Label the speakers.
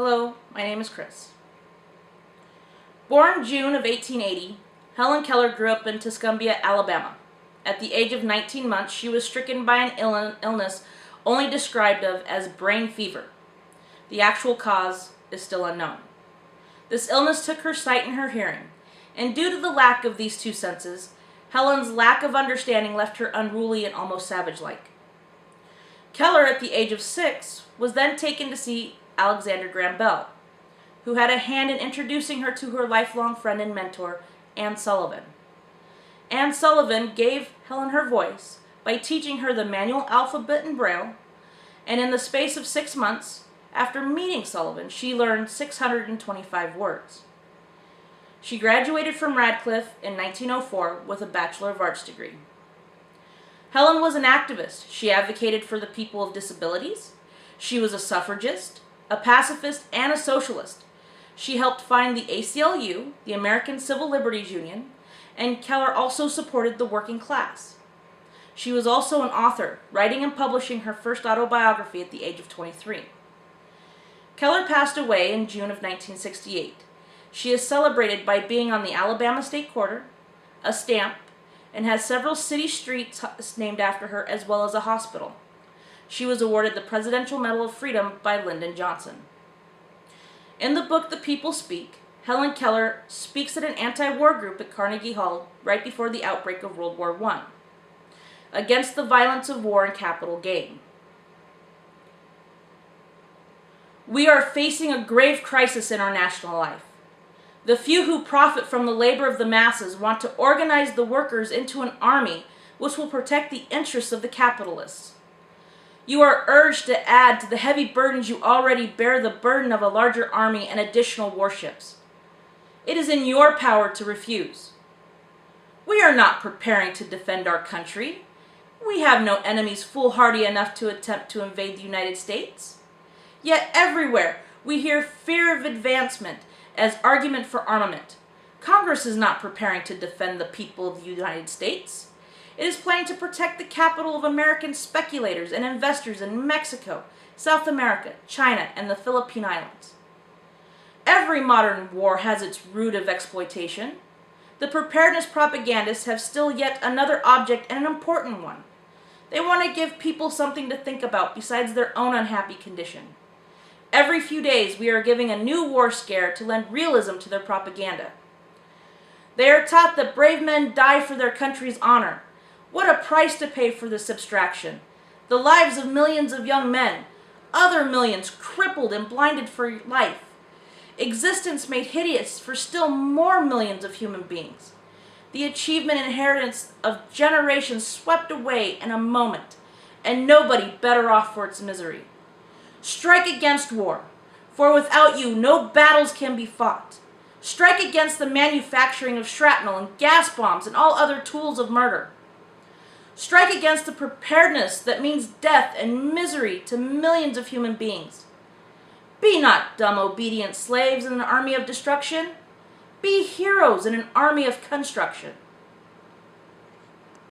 Speaker 1: Hello, my name is Chris. Born June of 1880, Helen Keller grew up in Tuscumbia, Alabama. At the age of 19 months, she was stricken by an illness only described of as brain fever. The actual cause is still unknown. This illness took her sight and her hearing, and due to the lack of these two senses, Helen's lack of understanding left her unruly and almost savage-like. Keller, at the age of 6, was then taken to see Alexander Graham Bell, who had a hand in introducing her to her lifelong friend and mentor, Anne Sullivan. Anne Sullivan gave Helen her voice by teaching her the manual alphabet in Braille, and in the space of 6 months, after meeting Sullivan, she learned 625 words. She graduated from Radcliffe in 1904 with a Bachelor of Arts degree. Helen was an activist. She advocated for the people with disabilities. She was a suffragist, a pacifist, and a socialist. She helped found the ACLU, the American Civil Liberties Union, and Keller also supported the working class. She was also an author, writing and publishing her first autobiography at the age of 23. Keller passed away in June of 1968. She is celebrated by being on the Alabama State Quarter, a stamp, and has several city streets named after her, as well as a hospital. She was awarded the Presidential Medal of Freedom by Lyndon Johnson. In the book The People Speak, Helen Keller speaks at an anti-war group at Carnegie Hall right before the outbreak of World War I, against the violence of war and capital gain. We are facing a grave crisis in our national life. The few who profit from the labor of the masses want to organize the workers into an army which will protect the interests of the capitalists. You are urged to add to the heavy burdens you already bear the burden of a larger army and additional warships. It is in your power to refuse. We are not preparing to defend our country. We have no enemies foolhardy enough to attempt to invade the United States. Yet everywhere we hear fear of advancement as argument for armament. Congress is not preparing to defend the people of the United States. It is planning to protect the capital of American speculators and investors in Mexico, South America, China, and the Philippine Islands. Every modern war has its root of exploitation. The preparedness propagandists have still yet another object, and an important one. They want to give people something to think about besides their own unhappy condition. Every few days we are giving a new war scare to lend realism to their propaganda. They are taught that brave men die for their country's honor. What a price to pay for this abstraction. The lives of millions of young men, other millions crippled and blinded for life. Existence made hideous for still more millions of human beings. The achievement and inheritance of generations swept away in a moment, and nobody better off for its misery. Strike against war, for without you no battles can be fought. Strike against the manufacturing of shrapnel and gas bombs and all other tools of murder. Strike against the preparedness that means death and misery to millions of human beings. Be not dumb, obedient slaves in an army of destruction. Be heroes in an army of construction.